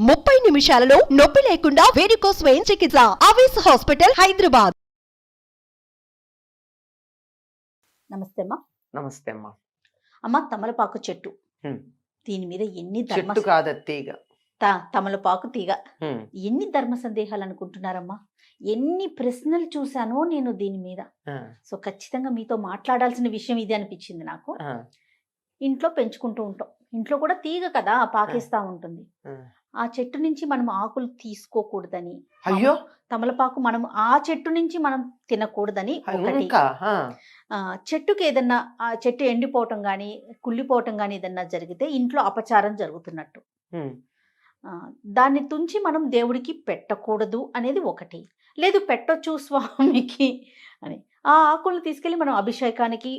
30 నిమిషాలలో నొప్పి లేకుండా వేడికోస్ వెయిన్ చికిత్స. ఆవేశ హాస్పిటల్, హైదరాబాద్. నమస్తే అమ్మా. నమస్తే అమ్మా. అమ్మ, తమలపాకు చెట్టు, దీని మీద ఎన్ని చెట్టు కాదు తీగ. తమలపాకు తీగ, ఎన్ని ధర్మ సందేహాలు అనుకుంటున్నారమ్మా? ఎన్ని ప్రశ్నలు చూశానో నేను దీని మీద. సో ఖచ్చితంగా మీతో మాట్లాడాల్సిన విషయం ఇది అనిపించింది నాకు. ఇంట్లో పెంచుకుంటూ ఉంటాం, ఇంట్లో కూడా తీగ కదా పాకేస్తా ఉంటుంది. ఆ చెట్టు నుంచి మనం ఆకులు తీసుకోకూడదని, అయ్యో తమలపాకు మనం ఆ చెట్టు నుంచి మనం తినకూడదని ఒకటి. చెట్టుకి ఏదన్నా ఆ చెట్టు ఎండిపోవటం కానీ కుళ్ళిపోవటం కానీ ఏదన్నా జరిగితే ఇంట్లో అపచారం జరుగుతున్నట్టు. దాన్ని తుంచి మనం దేవుడికి పెట్టకూడదు అనేది ఒకటి. లేదు పెట్టొచ్చు స్వామికి అని, ఆ ఆకులను తీసుకెళ్ళి మనం అభిషేకానికి,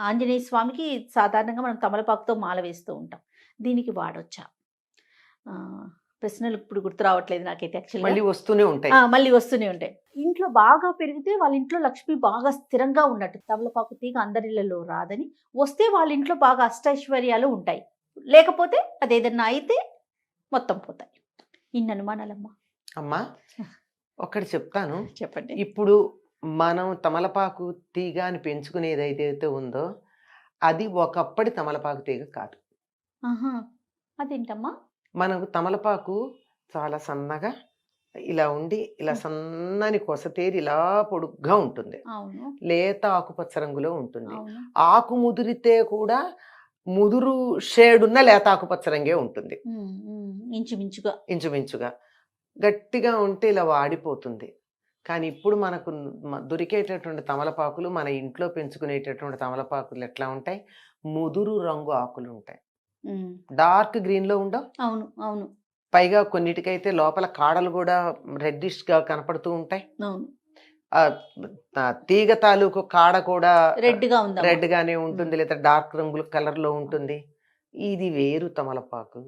ఆంజనేయ స్వామికి సాధారణంగా మనం తమలపాకుతో మాల వేస్తూ ఉంటాం. దీనికి వాడొచ్చా? ప్రశ్నలు ఇప్పుడు గుర్తు రావట్లేదు నాకైతే. యాక్చువల్లీ మళ్ళీ వస్తూనే ఉంటాయి. ఇంట్లో బాగా పెరిగితే వాళ్ళ ఇంట్లో లక్ష్మి బాగా స్థిరంగా ఉన్నట్టు. తమలపాకు తీగ అందరిళ్లలో రాదని, వస్తే వాళ్ళ ఇంట్లో బాగా అష్టైశ్వర్యాలు ఉంటాయి. లేకపోతే అదేదన్నా అయితే మొత్తం పోతాయి. ఇన్ని అనుమానాలమ్మా. అమ్మా ఒకటి చెప్తాను, చెప్పండి. ఇప్పుడు మనం తమలపాకు తీగ అని పెంచుకునేది ఏదైతే ఉందో అది ఒకప్పటి తమలపాకు తీగ కాదు. అదేంటమ్మా? మనకు తమలపాకు చాలా సన్నగా ఇలా ఉండి, ఇలా సన్నని కొసతేరి ఇలా పొడుగ్గా ఉంటుంది. లేత ఆకుపచ్చ రంగులో ఉంటుంది. ఆకు ముదిరితే కూడా ముదురు షేడున్న లేత ఆకుపచ్చ రంగే ఉంటుంది. ఇంచుమించుగా గట్టిగా ఉంటే ఇలా వాడిపోతుంది. కానీ ఇప్పుడు మనకు దొరికేటటువంటి తమలపాకులు, మన ఇంట్లో పెంచుకునేటటువంటి తమలపాకులు ఎట్లా ఉంటాయి? ముదురు రంగు ఆకులు ఉంటాయి, డార్క్ గ్రీన్ లో ఉండవు. అవును అవును. పైగా కొన్నిటికైతే లోపల కాడలు కూడా రెడ్డిష్ గా కనపడుతూ ఉంటాయి. తీగ తాలూకు కాడ కూడా రెడ్ గానే ఉంటుంది, లేదా డార్క్ రంగుల కలర్ లో ఉంటుంది. ఇది వేరు తమలపాకు.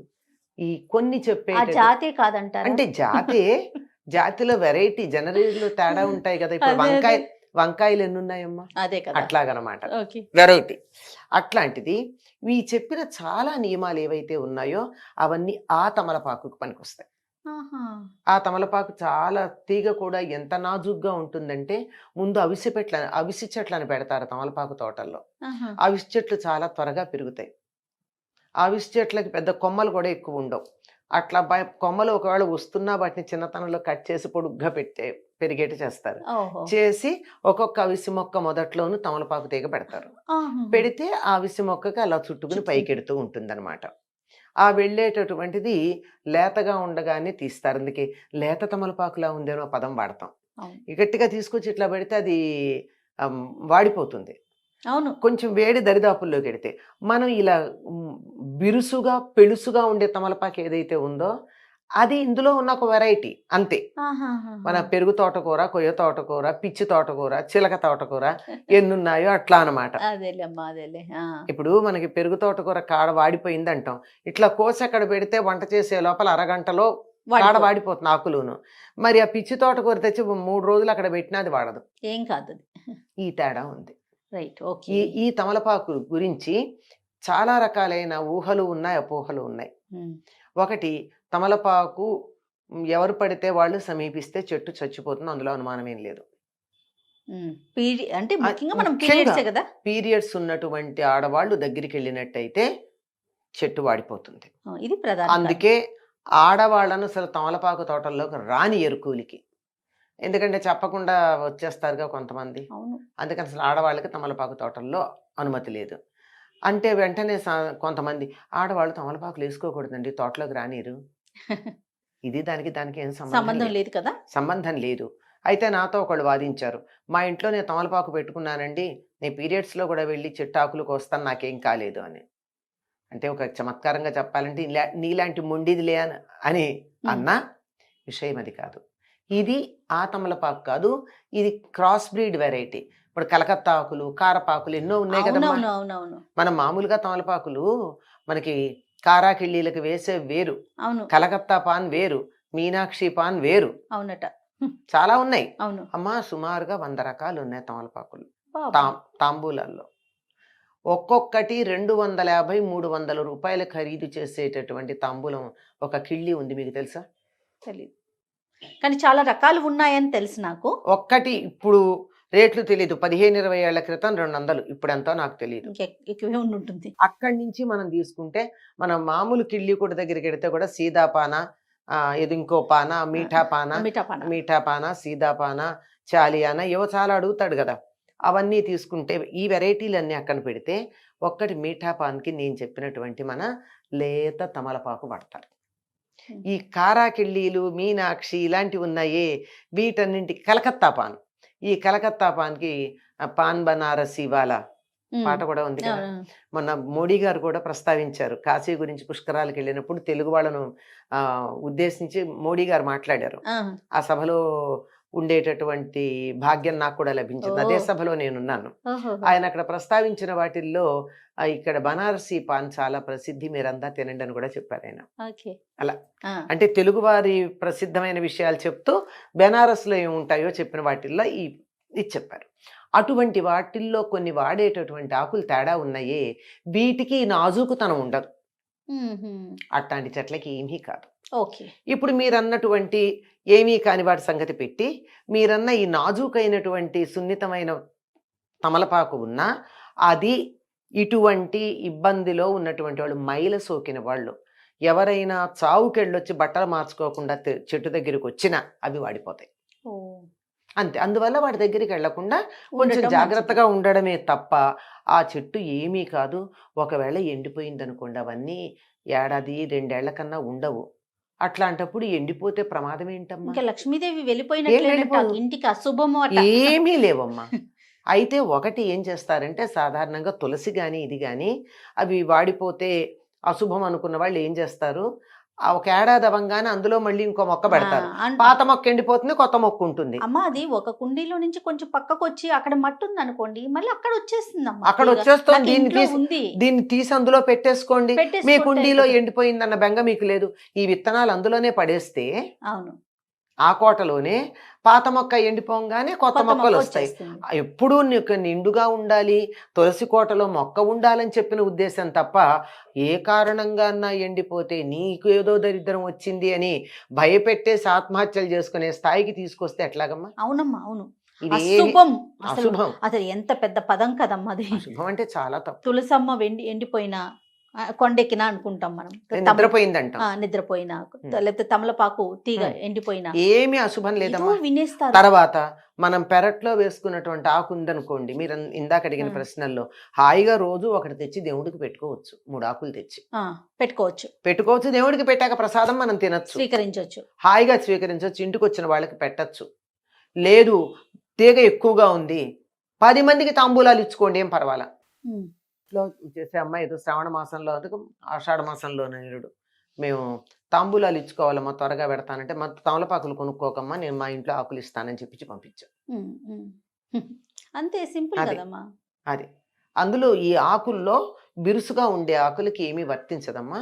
ఈ కొన్ని చెప్పే జాతే కాదంటారు. అంటే జాతిలో వెరైటీ, జనరేలో తేడా ఉంటాయి కదా. ఇప్పుడు వంకాయలు ఎన్ని ఉన్నాయమ్మా? అదే కదా, అట్లాగనమాట వెరైటీ. అట్లాంటిది ఈ చెప్పిన చాలా నియమాలు ఏవైతే ఉన్నాయో అవన్నీ ఆ తమలపాకు పనికొస్తాయి. ఆ తమలపాకు చాలా తీగ కూడా ఎంత నాజుగ్గా ఉంటుందంటే, ముందు అవిసి చెట్లను పెడతారు తమలపాకు తోటల్లో. అవిసి చెట్లు చాలా త్వరగా పెరుగుతాయి. అవిసి చెట్లకి పెద్ద కొమ్మలు కూడా ఎక్కువ ఉండవు. అట్లా కొమ్మలు ఒకవేళ వస్తున్నా వాటిని చిన్నతనంలో కట్ చేసి పొడుగ్గా పెరిగేటి చేస్తారు. చేసి ఒక్కొక్క అవిసి మొక్క మొదట్లోనూ తమలపాకు తీగ పెడతారు. పెడితే ఆ అవిసి మొక్కకి అలా చుట్టుకుని పైకెడుతూ ఉంటుంది అనమాట. ఆ వెళ్ళేటటువంటిది లేతగా ఉండగానే తీస్తారు. అందుకే లేత తమలపాకులా ఉందేనో పదం వాడతాం. గట్టిగా తీసుకొచ్చి ఇట్లా పెడితే అది వాడిపోతుంది. అవును, కొంచెం వేడి దరిదాపుల్లోకి వెడితే. మనం ఇలా బిరుసుగా పెళుసుగా ఉండే తమలపాకు ఏదైతే ఉందో అది ఇందులో ఉన్న ఒక వెరైటీ అంతే. మన పెరుగు తోటకూర, కొయ్య తోటకూర, పిచ్చి తోటకూర, చిలక తోటకూర ఎన్నున్నాయో అట్లా అనమాట. ఇప్పుడు మనకి పెరుగు తోటకూర కాడ వాడిపోయింది అంటాం, ఇట్లా కోసి అక్కడ పెడితే వంట చేసే లోపల అరగంటలో కాడ వాడిపోతుంది ఆకులును. మరి ఆ పిచ్చి తోటకూర తెచ్చి 3 రోజులు అక్కడ పెట్టినా అది వాడదు, ఏం కాదు. ఈ తేడా ఉంది. రైట్. ఈ తమలపాకు గురించి చాలా రకాలైన ఊహలు ఉన్నాయి, అపోహలు ఉన్నాయి. ఒకటి, తమలపాకు ఎవరు పడితే వాళ్ళు సమీపిస్తే చెట్టు చచ్చిపోతుంది, అందులో అనుమానం ఏం లేదు. పీరియడ్స్ ఉన్నటువంటి ఆడవాళ్ళు దగ్గరికి వెళ్ళినట్టయితే చెట్టు వాడిపోతుంది. అందుకే ఆడవాళ్ళను అసలు తమలపాకు తోటల్లోకి రాని ఎరుకూలికి, ఎందుకంటే చెప్పకుండా వచ్చేస్తారుగా కొంతమంది. అందుకని అసలు ఆడవాళ్ళకి తమలపాకు తోటల్లో అనుమతి లేదు. అంటే వెంటనే కొంతమంది ఆడవాళ్ళు తమలపాకులు వేసుకోకూడదండి, తోటలోకి రానిరు. ఇది దానికి ఏం సంబంధం లేదు కదా, సంబంధం లేదు. అయితే నాతో ఒకళ్ళు వాదించారు, మా ఇంట్లో నేను తమలపాకు పెట్టుకున్నానండి, నేను పీరియడ్స్లో కూడా వెళ్ళి చెట్టాకులు కోస్తాను, నాకేం కాలేదు అని. అంటే ఒక చమత్కారంగా చెప్పాలంటే నీలాంటి మొండిదిలే అని అన్నా విషయం అది కాదు. ఇది ఆ తమలపాకు కాదు, ఇది క్రాస్ బ్రీడ్ వెరైటీ. ఇప్పుడు కలకత్తా ఆకులు, కారపాకులు ఎన్నో ఉన్నాయి కదా. మనం మామూలుగా తమలపాకులు మనకి కారాకిళ్ళీలకు వేసే వేరు, కలకత్తా పాన్ వేరు, మీనాక్షి పాన్ వేరు, అవునట, చాలా ఉన్నాయి అమ్మా. సుమారుగా 100 రకాలు ఉన్నాయి తమలపాకులు తాంబూలాల్లో. ఒక్కొక్కటి 250, 300 రూపాయలు ఖరీదు చేసేటటువంటి తాంబూలం ఒక కిళ్ళి ఉంది, మీకు తెలుసా? తెలీదు, కానీ చాలా రకాలు ఉన్నాయని తెలుసు నాకు. ఒక్కటి ఇప్పుడు రేట్లు తెలియదు, 15-20 ఏళ్ల క్రితం 200, ఇప్పుడు ఎంతో నాకు తెలియదు. ఎక్కువే ఉంటుంది. అక్కడి నుంచి మనం తీసుకుంటే మనం మామూలు కిళ్ళి కూడా దగ్గరికి వెడితే కూడా సీదాపాన, ఇది ఇంకో పాన, మీఠా పాన, సీదాపాన, చాలియాన ఏవో చాలా అడుగుతాడు కదా, అవన్నీ తీసుకుంటే ఈ వెరైటీలన్నీ అక్కన పెడితే ఒక్కటి మీఠా పాన్కి నేను చెప్పినటువంటి మన లేత తమలపాకు పడతారు. ఈ కారాకిళ్ళీలు, మీనాక్షి ఇలాంటివి ఉన్నాయే, వీటన్నింటికి కలకత్తా పాన్. ఈ కలకత్తా పాన్కి పాన్ బనారసి వాలా పాట కూడా ఉంది కదా. మొన్న మోడీ గారు కూడా ప్రస్తావించారు, కాశీ గురించి పుష్కరాలకు వెళ్ళినప్పుడు తెలుగు వాళ్ళను ఉద్దేశించి మోడీ గారు మాట్లాడారు. ఆ సభలో ఉండేటటువంటి భాగ్యం నాకు కూడా లభించింది, అదే సభలో నేనున్నాను. ఆయన అక్కడ ప్రస్తావించిన వాటిల్లో ఇక్కడ బనారసి పాన్ చాలా ప్రసిద్ధి, మీరంతా తినండి అని కూడా చెప్పారు ఆయన. అలా అంటే తెలుగు వారి ప్రసిద్ధమైన విషయాలు చెప్తూ బెనారస్ లో ఏముంటాయో చెప్పిన వాటిల్లో ఇది చెప్పారు. అటువంటి వాటిల్లో కొన్ని వాడేటటువంటి ఆకులు తేడా ఉన్నాయే, వీటికి నాజూకుతనం ఉండదు, అట్లాంటి చెట్లకి ఏమీ కాదు. ఇప్పుడు మీరన్నటువంటి ఏమీ కాని వాటి సంగతి పెట్టి, మీరన్న ఈ నాజూకైనటువంటి సున్నితమైన తమలపాకు ఉన్నా అది ఇటువంటి ఇబ్బందిలో ఉన్నటువంటి వాళ్ళు, మైల సోకిన వాళ్ళు, ఎవరైనా చావుకెళ్ళొచ్చి బట్టలు మార్చుకోకుండా చెట్టు దగ్గరికి వచ్చినా అవి వాడిపోతాయి అంతే. అందువల్ల వాటి దగ్గరికి వెళ్లకుండా కొంచెం జాగ్రత్తగా ఉండడమే తప్ప ఆ చెట్టు ఏమీ కాదు. ఒకవేళ ఎండిపోయింది అనుకోండి, అవన్నీ 1-2 ఏళ్ల కన్నా ఉండవు. అట్లాంటప్పుడు ఎండిపోతే ప్రమాదం ఏంటమ్మా? లక్ష్మీదేవి వెళ్ళిపోయినట్టు, ఇంటికి అశుభము ఏమీ లేవమ్మా. అయితే ఒకటి ఏం చేస్తారంటే, సాధారణంగా తులసి కానీ ఇది కానీ అవి వాడిపోతే అశుభం అనుకున్న వాళ్ళు ఏం చేస్తారు, ఒక ఏడాది అవ్వగానే అందులో మళ్ళీ ఇంకో మొక్క పెడతారు. పాత మొక్క ఎండిపోతుంది, కొత్త మొక్క ఉంటుంది. అమ్మా అది ఒక కుండీలో నుంచి కొంచెం పక్కకు వచ్చి అక్కడ మట్టి ఉంది అనుకోండి, మళ్ళీ అక్కడ వచ్చేస్తుంది. అక్కడ వచ్చేస్తుంది, దీన్ని తీసి అందులో పెట్టేసుకోండి. మీ కుండీలో ఎండిపోయిందన్న బెంగ మీకు లేదు. ఈ విత్తనాలు అందులోనే పడేస్తే అవును ఆ కోటలోనే పాత మొక్క ఎండిపోగానే కొత్త మొక్కలు వస్తాయి. ఎప్పుడూ నీకు నిండుగా ఉండాలి, తులసి కోటలో మొక్క ఉండాలని చెప్పిన ఉద్దేశం తప్ప, ఏ కారణంగా ఎండిపోతే నీకు ఏదో దరిద్రం వచ్చింది అని భయపెట్టేసి ఆత్మహత్యలు చేసుకునే స్థాయికి తీసుకొస్తే ఎట్లాగమ్మా? అవునమ్మా, అవును. అశుభం. అసలు ఎంత పెద్ద పదం కదమ్మా అది. అశుభం అంటే చాలా తప్పు. తులసమ్మ ఎండిపోయినా కొండెక్కినా అనుకుంటాం మనం, నిద్రపోయినా, లేకపోతే తమలపాకు తీగ ఎండిపోయినా ఏమి అశుభం లేదమ్మా. వినేస్తారు. తర్వాత మనం పెరట్లో వేసుకున్నటువంటి ఆకు ఉందనుకోండి, మీరు ఇందాక అడిగిన ప్రశ్నల్లో హాయిగా రోజు ఒకటి తెచ్చి దేవుడికి పెట్టుకోవచ్చు. 3 ఆకులు తెచ్చి పెట్టుకోవచ్చు. దేవుడికి పెట్టాక ప్రసాదం మనం తినచ్చు, హాయిగా స్వీకరించవచ్చు. ఇంటికి వచ్చిన వాళ్ళకి పెట్టచ్చు. లేదు తీగ ఎక్కువగా ఉంది, 10 మందికి తాంబూలాలు ఇచ్చుకోండి, ఏం పర్వాలా. లో చేసే అమ్మాయి ఏదో శ్రావణ మాసంలో, ఆషాఢ మాసంలో నేరుడు మేము తాంబూలాలు ఇచ్చుకోవాలమ్మా, త్వరగా పెడతానంటే, మా తమలపాకులు కొనుక్కోకమ్మా, నేను మా ఇంట్లో ఆకులు ఇస్తానని చెప్పి పంపించాను. అంతే సింపుల్ కదమ్మా. అది అందులో ఈ ఆకుల్లో బిరుసుగా ఉండే ఆకులకి ఏమీ వర్తించదమ్మా,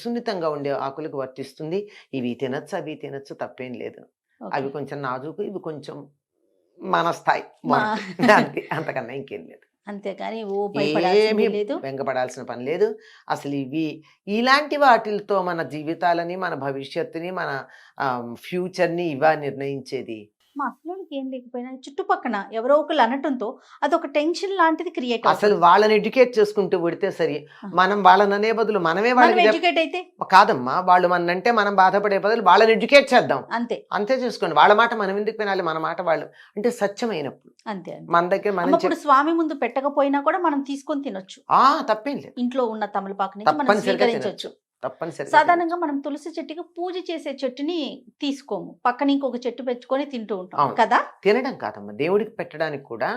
సున్నితంగా ఉండే ఆకులకు వర్తిస్తుంది. ఇవి తినచ్చు, అవి తినచ్చు, తప్పేం లేదు. అవి కొంచెం నాజుకు, ఇవి కొంచెం మన స్థాయి, అంతకన్నా ఇంకేం లేదు. అంతేకాని వెంగపడాల్సిన పని లేదు అసలు. ఇలాంటి వాటితో మన జీవితాలని, మన భవిష్యత్తుని, మన ఫ్యూచర్ని ఇవా నిర్ణయించేది. మా అసలుకి ఏం లేకపోయినా చుట్టుపక్కన ఎవరో ఒకరు అనటంతో అదొక టెన్షన్ లాంటిది క్రియేట్. అసలు వాళ్ళని ఎడ్యుకేట్ చేసుకుంటూ పెడితే సరి. మనం వాళ్ళని అనే బదులు మనమే వాళ్ళని ఎడ్యుకేట్ అయితే కాదమ్మా, వాళ్ళు మనంటే మనం బాధపడే బదులు వాళ్ళని ఎడ్యుకేట్ చేద్దాం. అంతే చేసుకోండి. వాళ్ళ మాట మనం ఎందుకు వినాలి, మన మాట వాళ్ళు అంటే సత్యమైనప్పుడు అంతే. మన దగ్గర మనం స్వామి ముందు పెట్టకపోయినా కూడా మనం తీసుకొని తినొచ్చు, తప్పేం లేదు. ఇంట్లో ఉన్న తమలపాకుని మనం స్వీకరించవచ్చు. సాధారణంగా మనం తులసి చెట్టుకి పూజ చేసే చెట్టుని తీసుకోము, పక్కన ఇంకొక చెట్టు పెట్టుకొని తింటూ ఉంటాం కదా. తినడం కాదమ్మా, దేవుడికి పెట్టడానికి కూడా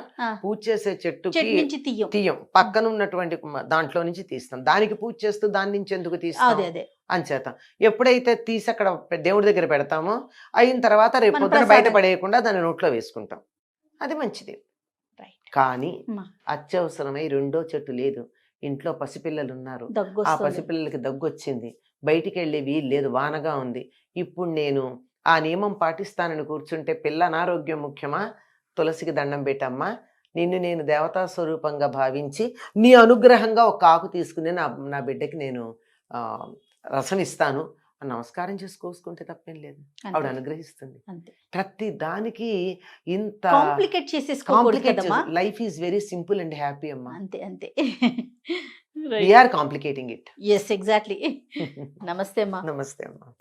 పూజ చేసే చెట్టు నుంచి తీయం, పక్కన ఉన్నటువంటి దాంట్లో నుంచి తీస్తాం. దానికి పూజ చేస్తూ దాని నుంచి ఎందుకు తీస్తాం? అంచేత ఎప్పుడైతే తీసి అక్కడ దేవుడి దగ్గర పెడతామో, అయిన తర్వాత రేపు పొద్దున బయట పడేయకుండా దాన్ని నోట్లో వేసుకుంటాం, అది మంచిది. కానీ అత్యవసరమై 2వ చెట్టు లేదు, ఇంట్లో పసిపిల్లలు ఉన్నారు, ఆ పసిపిల్లలకి దగ్గు వచ్చింది, బయటికి వెళ్ళే వీలు లేదు, వానగా ఉంది, ఇప్పుడు నేను ఆ నియమం పాటిస్తానని కూర్చుంటే పిల్ల అనారోగ్యం ముఖ్యమా, తులసికి దండం పెట్టమ్మా, నిన్ను నేను దేవతా స్వరూపంగా భావించి నీ అనుగ్రహంగా ఒక ఆకు తీసుకుని నా బిడ్డకి నేను రసం ఇస్తాను అని నమస్కారం చేసి కోసుకుంటే తప్పేం లేదు. ఆవిడ అనుగ్రహిస్తుంది. ప్రతి దానికి ఇంత కాంప్లికేట్ చేసేసుకోకూడదు. Life is very simple and happy అమ్మా. అంతే అంతే. We are complicating it. Yes, exactly. నమస్తే అమ్మా. నమస్తే అమ్మా.